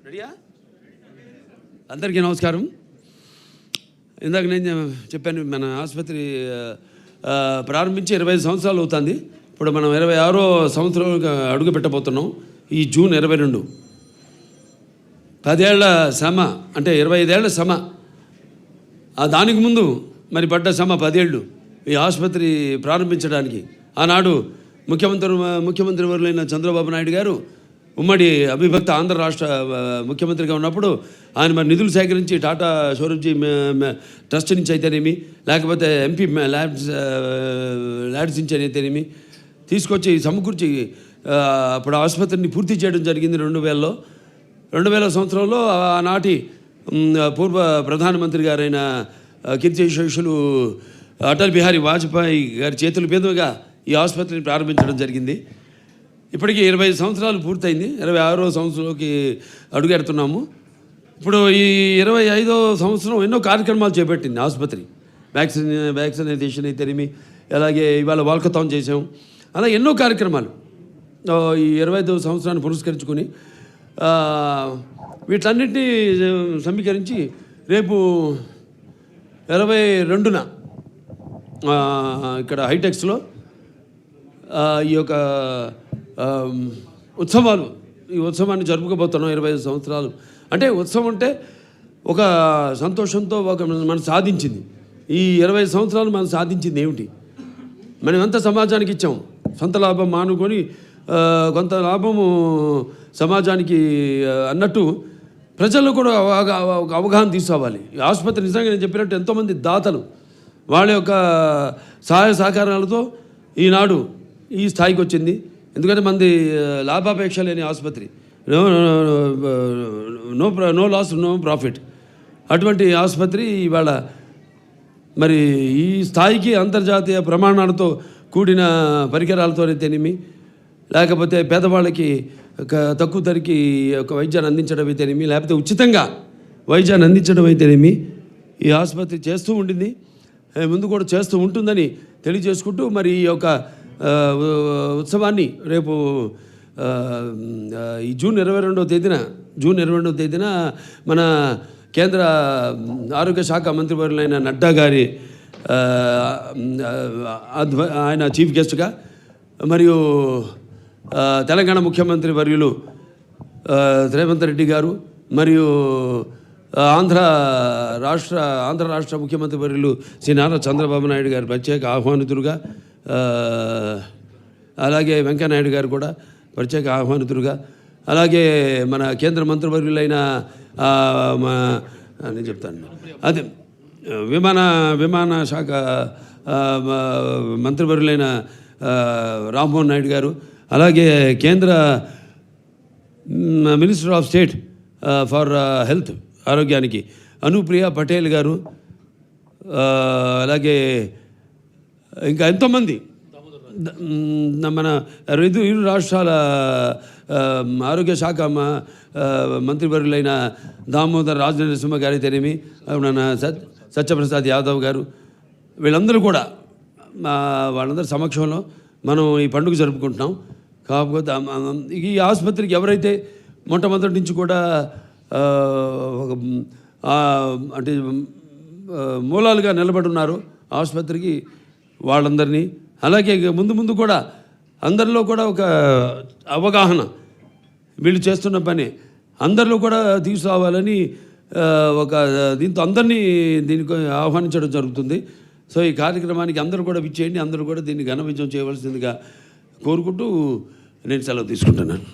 రెడీయా? అందరికీ నమస్కారం. ఇందాక నేను చెప్పాను, మన ఆసుపత్రి ప్రారంభించి 25 సంవత్సరాలు అవుతుంది. ఇప్పుడు మనం 26వ సంవత్సరంలో అడుగు పెట్టబోతున్నాం. ఈ జూన్ 22 10 ఏళ్ల శ్రమ, అంటే 25 ఏళ్ల శ్రమ. దానికి ముందు మరి పడ్డ శ్రమ 10 ఏళ్ళు ఈ ఆసుపత్రి ప్రారంభించడానికి. ఆనాడు ముఖ్యమంత్రి వర్యులైన చంద్రబాబు నాయుడు గారు ఉమ్మడి అవిభక్త ఆంధ్ర రాష్ట్ర ముఖ్యమంత్రిగా ఉన్నప్పుడు ఆయన మరి నిధులు సేకరించి టాటా షోరూమ్జీ ట్రస్ట్ నుంచి అయితేనేమి, లేకపోతే ఎంపీ ల్యాడ్స్ నుంచి అయితేనేమి తీసుకొచ్చి సమకూర్చి అప్పుడు ఆసుపత్రిని పూర్తి చేయడం జరిగింది. 2000 సంవత్సరంలో ఆనాటి పూర్వ ప్రధానమంత్రి గారైన కీర్తిశేషులు అటల్ బిహారీ వాజ్పేయి గారి చేతుల మీదుగా ఈ ఆసుపత్రిని ప్రారంభించడం జరిగింది. ఇప్పటికీ 25 సంవత్సరాలు పూర్తయింది. 26వ సంవత్సరంలోకి అడుగెడుతున్నాము. ఇప్పుడు ఈ 25వ సంవత్సరం ఎన్నో కార్యక్రమాలు చేపట్టింది ఆసుపత్రి. వ్యాక్సినేషన్ అయితేనేమి, అలాగే ఇవాళ వాల్కథాన్ చేసాం. అలా ఎన్నో కార్యక్రమాలు ఈ 25వ సంవత్సరాన్ని పురస్కరించుకొని వీటన్నిటినీ సమీకరించి రేపు 22న ఇక్కడ హైటెక్స్లో ఈ యొక్క ఈ ఉత్సవాన్ని జరుపుకోబోతున్నాం. 25 సంవత్సరాలు అంటే ఉత్సవం అంటే ఒక సంతోషంతో మనం సాధించింది. ఈ 25 సంవత్సరాలు మనం సాధించింది ఏమిటి? మనం ఎంత సమాజానికి ఇచ్చాం? సొంత లాభం మానుకొని కొంత లాభము సమాజానికి అన్నట్టు ప్రజల్లో కూడా ఒక అవగాహన తీసుకోవాలి. ఈ ఆసుపత్రి నిజంగా నేను చెప్పినట్టు ఎంతోమంది దాతలు వాళ్ళ యొక్క సహాయ సహకారాలతో ఈనాడు ఈ స్థాయికి వచ్చింది. ఎందుకంటే మనది లాభాపేక్ష లేని ఆసుపత్రి, నో లాస్ నో ప్రాఫిట్. అటువంటి ఆసుపత్రి ఇవాళ మరి ఈ స్థాయికి అంతర్జాతీయ ప్రమాణాలతో కూడిన పరికరాలతోనైతేనేమి, లేకపోతే పేదవాళ్ళకి తక్కువ ధరకి ఒక వైద్యాన్ని అందించడం అయితేనేమి, లేకపోతే ఉచితంగా వైద్యాన్ని అందించడం అయితేనేమి ఈ ఆసుపత్రి చేస్తూ ఉండింది, ముందు కూడా చేస్తూ ఉంటుందని తెలియజేసుకుంటూ మరి ఈ యొక్క ఉత్సవాన్ని రేపు ఈ జూన్ 22వ తేదీన మన కేంద్ర ఆరోగ్య శాఖ మంత్రివర్యులైన నడ్డా గారి ఆయన చీఫ్ గెస్ట్గా, మరియు తెలంగాణ ముఖ్యమంత్రి వర్యులు రేవంత్ రెడ్డి గారు, మరియు ఆంధ్ర రాష్ట్ర ముఖ్యమంత్రి వర్యులు శ్రీ నారా చంద్రబాబు నాయుడు గారు ప్రత్యేక ఆహ్వానితులుగా, అలాగే వెంకయ్యనాయుడు గారు కూడా ప్రత్యేక ఆహ్వానితులుగా, అలాగే మన కేంద్ర మంత్రివర్యులైన నేను చెప్తాను అదే విమాన శాఖ మంత్రివర్యులైన రామ్మోహన్ నాయుడు గారు, అలాగే కేంద్ర minister of state for health ఆరోగ్యానికి అనుప్రియ పటేల్ గారు, అలాగే ఇంకా ఎంతోమంది మన ఇరు రాష్ట్రాల ఆరోగ్య శాఖ మంత్రివర్యులైన దామోదర్ రాజనరసింహ గారు అయితేనేమి, మన సత్యప్రసాద్ యాదవ్ గారు, వీళ్ళందరూ కూడా వాళ్ళందరి సమక్షంలో మనం ఈ పండుగ జరుపుకుంటున్నాం. కాకపోతే ఈ ఆసుపత్రికి ఎవరైతే మొట్టమొదటి నుంచి కూడా అంటే మూలాలుగా నిలబడి ఉన్నారో ఆసుపత్రికి వాళ్ళందరినీ, అలాగే ముందు కూడా అందరిలో కూడా ఒక అవగాహన, వీళ్ళు చేస్తున్న పని అందరిలో కూడా తీసుకురావాలని దీంతో అందరినీ దీనికి ఆహ్వానించడం జరుగుతుంది. సో ఈ కార్యక్రమానికి అందరూ కూడా విచ్చేయండి, అందరూ కూడా దీన్ని ఘన విజయం చేయవలసిందిగా కోరుకుంటూ నేను సెలవు తీసుకుంటున్నాను.